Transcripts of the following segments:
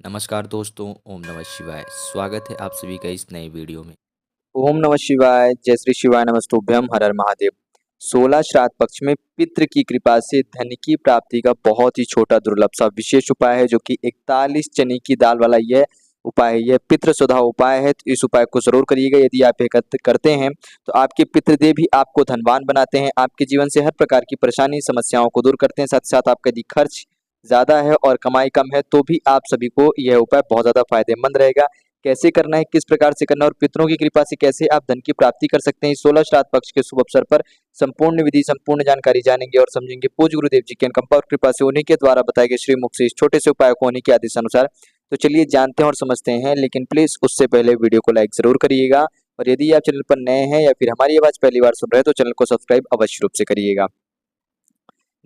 नमस्कार दोस्तों, ओम नमः शिवाय। स्वागत है आप सभी का इस नए वीडियो में। ओम नमः शिवाय, जय श्री शिवाय नमस्तुभ्यम, हर हर महादेव। 16 श्राद्ध पक्ष में पितृ की कृपा से धन की प्राप्ति का बहुत ही छोटा दुर्लभ सा विशेष उपाय है, जो कि 41 चने की दाल वाला यह उपाय है। यह पितृ सुधा उपाय है, तो इस उपाय को जरूर करिएगा। यदि आप ये करते हैं तो आपके पितृदेव भी आपको धनवान बनाते हैं, आपके जीवन से हर प्रकार की परेशानी समस्याओं को दूर करते हैं। साथ ही साथ आपका यदि खर्च ज्यादा है और कमाई कम है तो भी आप सभी को यह उपाय बहुत ज्यादा फायदेमंद रहेगा। कैसे करना है, किस प्रकार से करना है और पितरों की कृपा से कैसे आप धन की प्राप्ति कर सकते हैं, इस 16 श्राद्ध पक्ष के शुभ अवसर पर संपूर्ण विधि संपूर्ण जानकारी जानेंगे और समझेंगे पूज्य गुरुदेव जी की अनुकंपा और कृपा से उन्हीं के द्वारा बताए गए श्रीमुख से इस छोटे से उपाय को उन्हीं के आदेश अनुसार। तो चलिए जानते हैं और समझते हैं, लेकिन प्लीज उससे पहले वीडियो को लाइक जरूर करिएगा। और यदि आप चैनल पर नए हैं या फिर हमारी आवाज पहली बार सुन रहे हैं तो चैनल को सब्सक्राइब अवश्य रूप से करिएगा।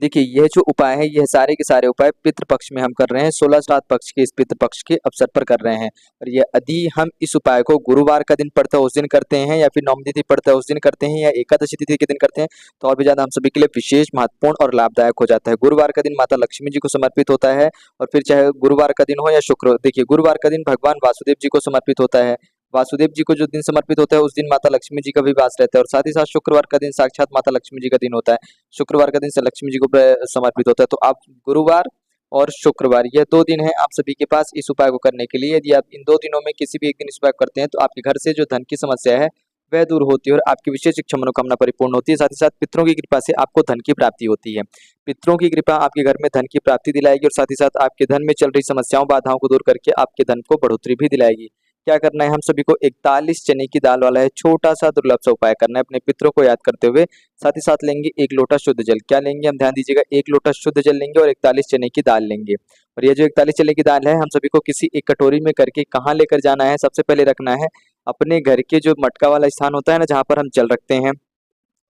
देखिए, यह जो उपाय है, यह सारे के सारे उपाय पितृपक्ष में हम कर रहे हैं। 16 श्राद्ध पक्ष के इस पितृपक्ष के अवसर पर कर रहे हैं। और यह यदि हम इस उपाय को गुरुवार का दिन पड़ता है उस दिन करते हैं, या फिर नवमी तिथि पड़ता है उस दिन करते हैं, या एकादशी तिथि के दिन करते हैं, तो और भी ज्यादा हम सभी के लिए विशेष महत्वपूर्ण और लाभदायक हो जाता है। गुरुवार का दिन माता लक्ष्मी जी को समर्पित होता है, और फिर चाहे गुरुवार का दिन हो या शुक्र, देखिए गुरुवार का दिन भगवान वासुदेव जी को समर्पित होता है। वासुदेव जी को जो दिन समर्पित होता है उस दिन माता लक्ष्मी जी का भी वास रहता है। और साथ ही साथ शुक्रवार का दिन साक्षात माता लक्ष्मी जी का दिन होता है। शुक्रवार का दिन से लक्ष्मी जी को समर्पित होता है। तो आप गुरुवार और शुक्रवार, यह 2 दिन है आप सभी के पास इस उपाय को करने के लिए। यदि आप इन 2 दिनों में किसी भी एक दिन इस उपाय को करते हैं तो आपके घर से जो धन की समस्या है वह दूर होती है और आपकी विशेष इच्छा मनोकामना परिपूर्ण होती है। साथ ही साथ पितरों की कृपा से आपको धन की प्राप्ति होती है। पितरों की कृपा आपके घर में धन की प्राप्ति दिलाएगी और साथ ही साथ आपके धन में चल रही समस्याओं बाधाओं को दूर करके आपके धन को बढ़ोतरी भी दिलाएगी। क्या करना है, हम सभी को 41 चने की दाल वाला है छोटा सा दुर्लभ सा उपाय करना है अपने पितरों को याद करते हुए। साथ ही साथ लेंगे 1 लोटा शुद्ध जल। क्या लेंगे, हम ध्यान दीजिएगा, 1 लोटा शुद्ध जल लेंगे और 41 चने की दाल लेंगे। और ये जो 41 चने की दाल है, हम सभी को किसी एक कटोरी में करके कहाँ लेकर जाना है, सबसे पहले रखना है अपने घर के जो मटका वाला स्थान होता है ना, जहाँ पर हम जल रखते हैं।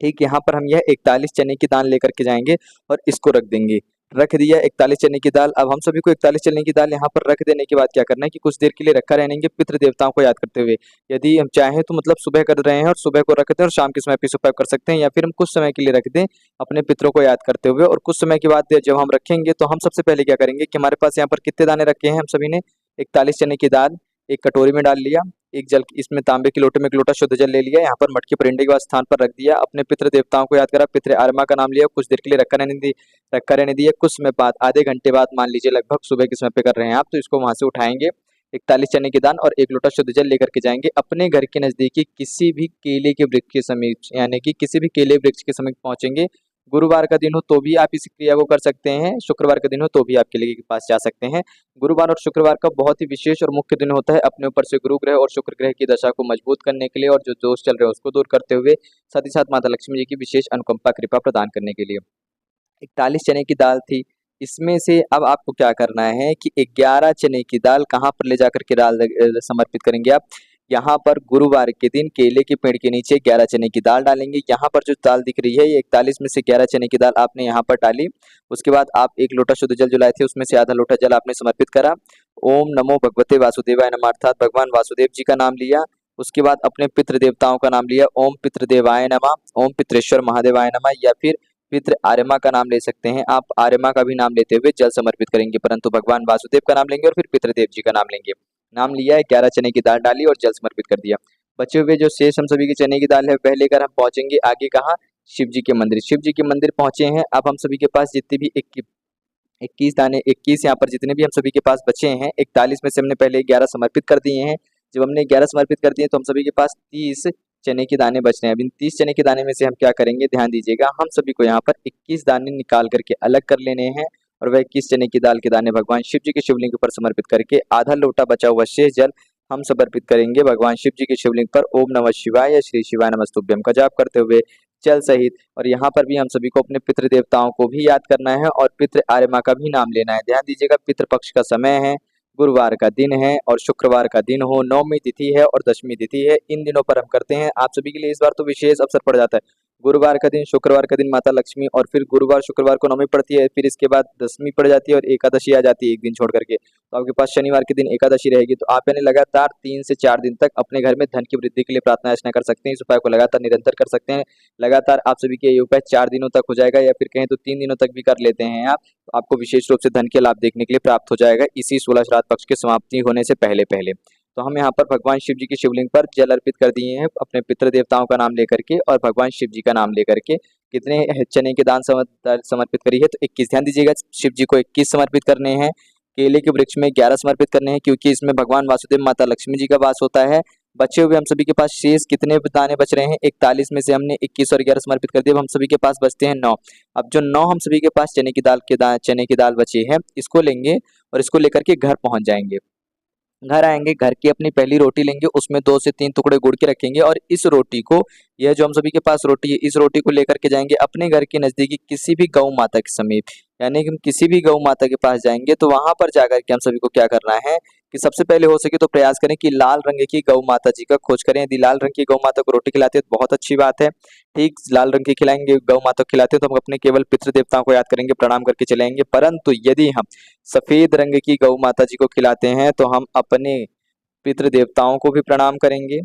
ठीक यहाँ पर हम यह 41 चने की दाल लेकर के जाएंगे और इसको रख देंगे। रख दिया 41 चने की दाल। अब हम सभी को 41 चने की दाल यहाँ पर रख देने के बाद क्या करना है कि कुछ देर के लिए रखा रहेंगे पितृ देवताओं को याद करते हुए। यदि हम चाहें तो मतलब सुबह कर रहे हैं और सुबह को रख दें और शाम के समय पे सुबह कर सकते हैं, या फिर हम कुछ समय के लिए रख दें अपने पितरों को याद करते हुए। और कुछ समय के बाद जब हम रखेंगे तो हम सबसे पहले क्या करेंगे कि हमारे पास यहाँ पर कितने दाने रखे हैं, हम सभी ने 41 चने की दाल एक कटोरी में डाल लिया। एक जल, इसमें तांबे के लोटे में 1 लोटा शुद्ध जल ले लिया, यहाँ पर मटके परिंडे के बाद स्थान पर रख दिया। अपने पितृ देवताओं को याद करा, पितृ आर्मा का नाम लिया, कुछ देर के लिए रखा रहने दिया। कुछ समय बाद, आधे घंटे बाद, मान लीजिए लगभग सुबह के समय पे कर रहे हैं आप, तो इसको वहां से उठाएंगे। 41 चने की दाल और 1 लोटा शुद्ध जल लेकर के जाएंगे अपने घर के नजदीकी किसी भी केले के वृक्ष के समीप, यानी कि किसी भी केले वृक्ष के समीप पहुंचेंगे। गुरुवार का दिन हो तो भी आप इस क्रिया को कर सकते हैं, शुक्रवार का दिन हो तो भी आप केले के पास जा सकते हैं। गुरुवार और शुक्रवार का बहुत ही विशेष और मुख्य दिन होता है अपने ऊपर से गुरु ग्रह और शुक्र ग्रह की दशा को मजबूत करने के लिए और जो दोष चल रहे हैं उसको दूर करते हुए, साथ ही साथ माता लक्ष्मी जी की विशेष अनुकंपा कृपा प्रदान करने के लिए। 41 चने की दाल थी, इसमें से अब आपको क्या करना है कि 11 चने की दाल कहाँ पर ले जाकर के दाल समर्पित करेंगे आप। यहाँ पर गुरुवार के दिन केले के पेड़ के नीचे 11 चने की दाल डालेंगे। यहाँ पर जो दाल दिख रही है ये 41 में से 11 चने की दाल आपने यहाँ पर डाली। उसके बाद आप 1 लोटा शुद्ध जल जो लाए थे उसमें से आधा लोटा जल आपने समर्पित करा। ओम नमो भगवते वासुदेवाय नमः, अर्थात भगवान वासुदेव जी का नाम लिया। उसके बाद अपने पितृ देवताओं का नाम लिया, ओम पितृदेवाय नमः, ओम पितृेश्वर महादेवाय नमः, या फिर पितृ आर्यमा का नाम ले सकते हैं आप। आर्यमा का भी नाम लेते हुए जल समर्पित करेंगे, परंतु भगवान वासुदेव का नाम लेंगे और फिर पितृदेव जी का नाम लेंगे। नाम लिया है, 11 चने की दाल डाली और जल समर्पित कर दिया। बचे हुए जो शेष हम सभी के चने की दाल है वह लेकर हम पहुंचेंगे आगे कहाँ, शिव जी के मंदिर। शिव जी के मंदिर पहुंचे हैं। अब हम सभी के पास जितने भी 21 दाने, 21 यहाँ पर जितने भी हम सभी के पास बचे हैं, 41 में से हमने पहले 11 समर्पित कर दिए हैं। जब हमने 11 समर्पित कर दिए तो हम सभी के पास 30 चने के दाने बच रहे हैं। अब इन 30 चने के दाने में से हम क्या करेंगे, ध्यान दीजिएगा, हम सभी को यहाँ पर 21 दाने निकाल करके अलग कर लेने हैं। और वह 21 चने की दाल के दाने भगवान शिव जी के शिवलिंग पर समर्पित करके आधा लोटा बचा हुआ शेष जल हम समर्पित करेंगे भगवान शिव जी के शिवलिंग पर। ओम नमः शिवाय या श्री शिवाय नमस्तुभ्यम का जाप करते हुए जल सहित। और यहाँ पर भी हम सभी को अपने पितृ देवताओं को भी याद करना है और पितृ आर्यमा का भी नाम लेना है। ध्यान दीजिएगा, पितृपक्ष का समय है, गुरुवार का दिन है और शुक्रवार का दिन हो, नवमी तिथि है और दशमी तिथि है। इन दिनों पर हम करते हैं। आप सभी के लिए इस बार तो विशेष अवसर पड़ जाता है। गुरुवार का दिन, शुक्रवार का दिन माता लक्ष्मी, और फिर गुरुवार शुक्रवार को नवमी पड़ती है, फिर इसके बाद दशमी पड़ जाती है और एकादशी आ जाती है एक दिन छोड़ करके। तो आपके पास शनिवार के दिन एकादशी रहेगी। तो आप यानी लगातार 3 से 4 दिन तक अपने घर में धन की वृद्धि के लिए प्रार्थना अर्चना कर सकते हैं। इस उपाय को लगातार निरंतर कर सकते हैं। लगातार आप सभी के ये उपाय 4 दिनों तक हो जाएगा, या फिर कहें तो 3 दिनों तक भी कर लेते हैं आप, तो आपको विशेष रूप से धन के लाभ देखने के लिए प्राप्त हो जाएगा इसी 16 श्राद्ध पक्ष की समाप्ति होने से पहले पहले। तो हम यहाँ पर भगवान शिव जी के शिवलिंग पर जल अर्पित कर दिए हैं अपने पितृ देवताओं का नाम लेकर के और भगवान शिव जी का नाम लेकर के। कितने चने के दान समर्पित करी है? तो 21 ध्यान दीजिएगा, शिव जी को 21 समर्पित करने हैं। केले के वृक्ष में 11 समर्पित करने हैं, क्योंकि इसमें भगवान वासुदेव माता लक्ष्मी जी का वास होता है। बचे हुए हम सभी के पास शेष कितने दाने बच रहे हैं? 41 में से हमने 21 और 11 समर्पित कर दिए। अब हम सभी के पास बचते हैं 9। अब जो 9 हम सभी के पास चने की दाल बची है, इसको लेंगे और इसको लेकर के घर पहुंच जाएंगे। घर आएंगे, घर की अपनी पहली रोटी लेंगे, उसमें 2 से 3 टुकड़े गुड़ के रखेंगे, और इस रोटी को, यह जो हम सभी के पास रोटी है, इस रोटी को लेकर के जाएंगे अपने घर के नजदीकी किसी भी गौ माता के समीप। यानी कि हम किसी भी गौ माता के पास जाएंगे, तो वहां पर जाकर के हम सभी को क्या करना है कि सबसे पहले हो सके तो प्रयास करें कि लाल रंग की गौ माता जी का खोज करें। यदि लाल रंग की गौ माता को रोटी खिलाते हैं तो बहुत अच्छी बात है। ठीक, लाल रंग की खिलाएंगे, गौ माता को खिलाते हैं तो हम अपने केवल पितृ देवताओं को याद करेंगे, प्रणाम करके चलेंगे। परंतु यदि हम सफेद रंग की गौ माता जी को खिलाते हैं तो हम अपने पितृ देवताओं को भी प्रणाम करेंगे,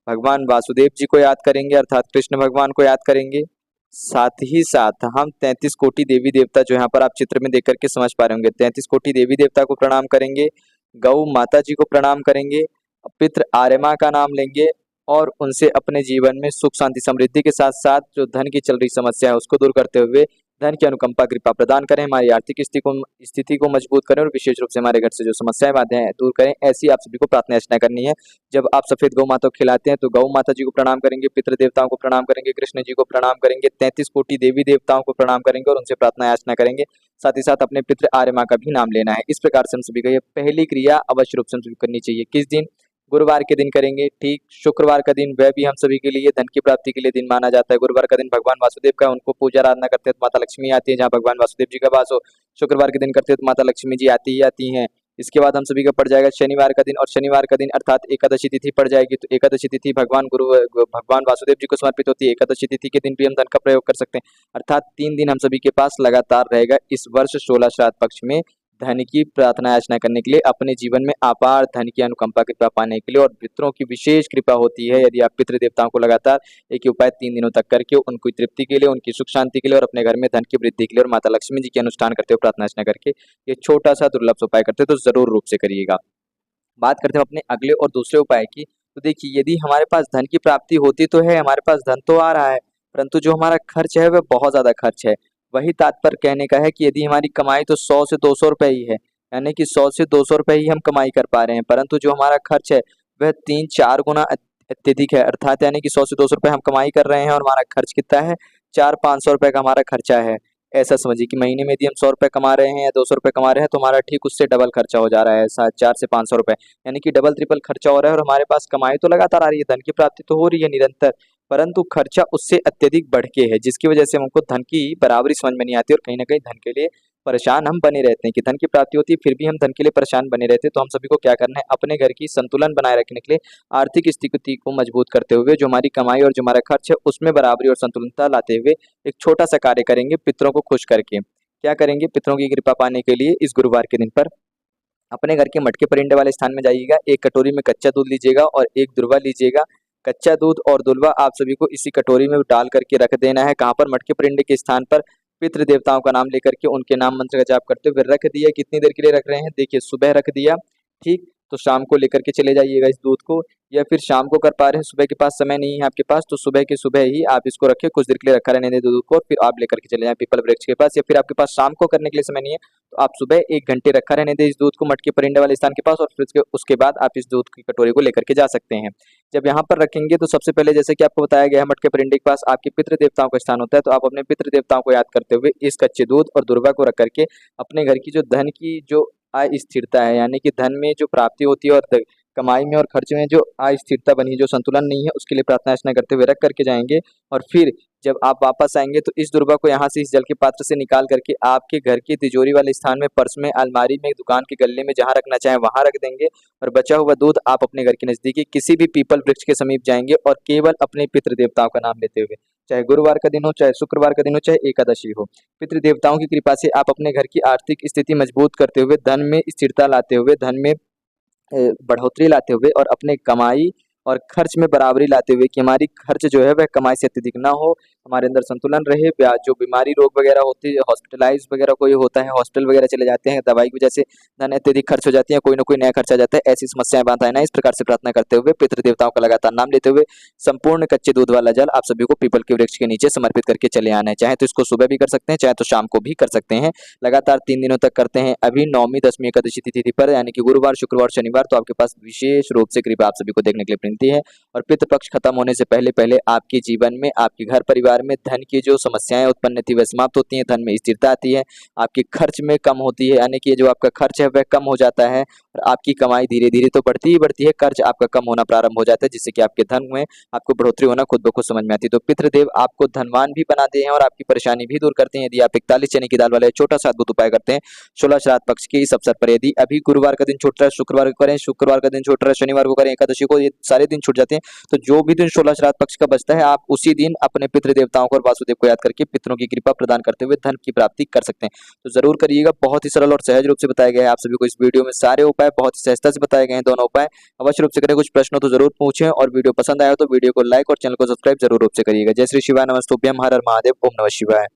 भगवान वासुदेव जी को याद करेंगे अर्थात कृष्ण भगवान को याद करेंगे। साथ ही साथ हम 33 कोटि देवी देवता, जो यहाँ पर आप चित्र में देख करके समझ पा रहे होंगे, 33 कोटि देवी देवता को प्रणाम करेंगे, गौ माता जी को प्रणाम करेंगे, पितृ आर्यमा का नाम लेंगे और उनसे अपने जीवन में सुख शांति समृद्धि के साथ साथ जो धन की चल रही समस्या है उसको दूर करते हुए धन की अनुकंपा कृपा प्रदान करें, हमारी आर्थिक स्थिति को मजबूत करें और विशेष रूप से हमारे घर से जो समस्याएं बाधाएं दूर करें। ऐसी आप सभी को प्रार्थना अर्चना करनी है। जब आप सफेद गौ माता को खिलाते हैं तो गौ माता जी को प्रणाम करेंगे, पितृ देवताओं को प्रणाम करेंगे, कृष्ण जी को प्रणाम करेंगे, 33 कोटि देवी देवताओं को प्रणाम करेंगे और उनसे प्रार्थना अर्चना करेंगे। साथ ही साथ अपने पितृ आर्यमा का भी नाम लेना है। इस प्रकार से हम सभी को यह पहली क्रिया अवश्य रूप से हम सभी करनी चाहिए। किस दिन? गुरुवार के दिन करेंगे। ठीक, शुक्रवार का दिन वह भी हम सभी के लिए धन की प्राप्ति के लिए दिन माना जाता है। गुरुवार का दिन भगवान वासुदेव का उनको पूजा आराधना करते हैं तो माता लक्ष्मी आती है, जहाँ भगवान वासुदेव जी का वास हो। शुक्रवार के दिन करते हैं तो माता लक्ष्मी जी आती ही आती हैं। इसके बाद हम सभी का पड़ जाएगा शनिवार का दिन, और शनिवार का दिन अर्थात एकादशी तिथि पड़ जाएगी। तो एकादशी तिथि भगवान वासुदेव जी को समर्पित होती है। एकादशी तिथि के दिन भी हम धन का प्रयोग कर सकते हैं। अर्थात 3 दिन हम सभी के पास लगातार रहेगा इस वर्ष 16 श्राद्ध पक्ष में धन की प्रार्थना याचना करने के लिए, अपने जीवन में अपार धन की अनुकंपा कृपा पाने के लिए। और पितरों की विशेष कृपा होती है यदि आप पितृ देवताओं को लगातार एक ही उपाय 3 दिनों तक करके उनकी तृप्ति के लिए, उनकी सुख शांति के लिए और अपने घर में धन की वृद्धि के लिए और माता लक्ष्मी जी के अनुष्ठान करते हुए प्रार्थना अर्चना करके ये छोटा सा दुर्लभ उपाय करते हो तो जरूर रूप से करिएगा। बात करते हैं अपने अगले और दूसरे उपाय की। तो देखिए, यदि हमारे पास धन की प्राप्ति होती तो है, हमारे पास धन तो आ रहा है, परंतु जो हमारा खर्च है वह बहुत ज्यादा खर्च है। वही तात्पर्य कहने का है कि यदि हमारी कमाई तो 100 से 200 रुपए ही है, यानी कि 100 से 200 रुपए ही हम कमाई कर पा रहे हैं, परंतु जो हमारा खर्च है वह 3-4 गुना अत्यधिक है। अर्थात यानी कि 100 से 200 रुपए हम कमाई कर रहे हैं और हमारा खर्च कितना है? 400-500 रुपए का हमारा खर्चा है। ऐसा समझिए कि महीने में यदि हम 100 रुपए कमा रहे हैं या 200 रुपए कमा रहे हैं तो हमारा ठीक उससे डबल खर्चा हो जा रहा है, 4 से 500 रुपए, यानी कि डबल ट्रिपल खर्चा हो रहा है। और हमारे पास कमाई तो लगातार आ रही है, धन की प्राप्ति तो हो रही है निरंतर, परंतु खर्चा उससे अत्यधिक बढ़ के है, जिसकी वजह से हमको धन की बराबरी समझ में नहीं आती और कहीं ना कहीं धन के लिए परेशान हम बने रहते हैं। कि धन की प्राप्ति होती है फिर भी हम धन के लिए परेशान बने रहते हैं। तो हम सभी को क्या करना है? अपने घर की संतुलन बनाए रखने के लिए आर्थिक स्थिति को मजबूत करते हुए जो हमारी कमाई और जो हमारा खर्च है उसमें बराबरी और संतुलनता लाते हुए एक छोटा सा कार्य करेंगे पितरों को खुश करके। क्या करेंगे? पितरों की कृपा पाने के लिए इस गुरुवार के दिन पर अपने घर के मटके परिंडे वाले स्थान में जाइएगा, एक कटोरी में कच्चा दूध लीजिएगा और एक दुर्वा लीजिएगा। कच्चा दूध और दुल्वा आप सभी को इसी कटोरी में डाल करके रख देना है। कहाँ पर? मटके परिंडे के स्थान पर। पितृ देवताओं का नाम लेकर के उनके नाम मंत्र का जाप करते हुए रख दिया। कितनी देर के लिए रख रहे हैं? देखिए, सुबह रख दिया, ठीक, तो शाम को लेकर के चले जाइएगा इस दूध को, या फिर शाम को कर पा रहे हैं, सुबह के पास समय नहीं है आपके पास, तो सुबह के सुबह ही आप इसको रखें, कुछ देर के लिए रखा रहने दें दूध को, और फिर आप लेकर के चले जाएं पीपल वृक्ष के पास। या फिर आपके पास शाम को करने के लिए समय नहीं है तो आप सुबह 1 घंटे रखा रहने दें इस दूध को मटके परिंडे वाले स्थान के पास, और फिर उसके बाद आप इस दूध की कटोरी को लेकर के जा सकते हैं। जब यहाँ पर रखेंगे तो सबसे पहले, जैसे कि आपको बताया गया है, मटके परिंडे के पास आपके पितृ देवताओं का स्थान होता है, तो आप अपने पितृ देवताओं को याद करते हुए इस कच्चे दूध और दुर्वा को रख करके अपने घर की जो धन की जो अस्थिरता है, यानी कि धन में जो प्राप्ति होती है और कमाई में और खर्च में जो अस्थिरता बनी, जो संतुलन नहीं है, उसके लिए प्रार्थना अर्चना करते हुए रख करके जाएंगे। और फिर जब आप वापस आएंगे तो इस दुर्वा को यहाँ से इस जल के पात्र से निकाल करके आपके घर की तिजोरी वाले स्थान में, पर्स में, अलमारी में, दुकान के गल्ले में, जहाँ रखना चाहें वहां रख देंगे। और बचा हुआ दूध आप अपने घर के नजदीकी किसी भी पीपल वृक्ष के समीप जाएंगे और केवल अपने पितृ देवताओं का नाम लेते हुए चाहे गुरुवार का दिन हो, चाहे शुक्रवार का दिन हो, चाहे एकादशी हो। पितृदेवताओं की कृपा से आप अपने घर की आर्थिक स्थिति मजबूत करते हुए, धन में स्थिरता लाते हुए, धन में बढ़ोतरी लाते हुए और अपने कमाई और खर्च में बराबरी लाते हुए कि हमारी खर्च जो है वह कमाई से अत्यधिक ना हो, हमारे अंदर संतुलन रहे। जो बीमारी रोग वगैरह होती है, हॉस्पिटलाइज वगैरह कोई होता है, हॉस्पिटल वगैरह चले जाते हैं, दवाई की वजह से धन अत्यधिक खर्च हो जाती है, कोई ना कोई नया खर्च आ जाता है, ऐसी समस्याएं बात आए ना, इस प्रकार से प्रार्थना करते हुए पितृदेवताओं का लगातार नाम लेते हुए संपूर्ण कच्चे दूध वाला जल आप सभी को पीपल के वृक्ष के नीचे समर्पित करके चले आना है। चाहे तो इसको सुबह भी कर सकते हैं, चाहे तो शाम को भी कर सकते हैं। लगातार 3 दिनों तक करते हैं। अभी नौमी, दसवीं, एकादशी तिथि पर यानी कि गुरुवार, शुक्रवार, शनिवार तो आपके पास विशेष रूप से कृपा आप सभी को देखने के लिए मिलती है। और पितृ पक्ष खत्म होने से पहले पहले आपके जीवन में, आपके घर परिवार में धन की जो समस्याएं उत्पन्न थी वह समाप्त होती हैं, धन में स्थिरता आती है, आपके खर्च में कम होती है, यानी कि जो आपका खर्च है वह कम हो जाता है और आपकी कमाई धीरे धीरे तो बढ़ती ही बढ़ती है, कर्ज आपका कम होना प्रारंभ हो जाता है, जिससे कि आपके धन में आपको बढ़ोतरी होना खुद ब खुद समझ में आती है। तो पितृदेव आपको धनवान भी बनाते हैं और आपकी परेशानी भी दूर करते हैं। यदि आप 41 चने की दाल वाले छोटा सा अद्भुत उपाय करते हैं 16 श्राद्ध पक्ष के इस अवसर पर, यदि अभी गुरुवार का दिन छूट रहा है, शुक्रवार को करें, शुक्रवार का दिन छूट रहा है, शनिवार को करें, एकादशी को, ये सारे दिन छूट जाते हैं। तो जो भी दिन 16 श्राद्ध पक्ष का बचता है, आप उसी दिन अपने पितृदेवताओं को और वासुदेव को याद करके पितरों की कृपा प्रदान करते हुए धन की प्राप्ति कर सकते हैं। तो जरूर करिएगा, बहुत ही सरल और सहज रूप से बताया गया है आप सभी को इस वीडियो में। सारे उपाय बहुत ही सहजता से बताए गए हैं, दोनों उपाय अवश्य रूप से करें। कुछ प्रश्न हो तो जरूर पूछें और वीडियो पसंद आया तो वीडियो को लाइक और चैनल को सब्सक्राइब जरूर रूप से करिएगा। जय श्री शिवाय, नमस्तुभ्यम, हर हर महादेव, ओम नमः शिवाय।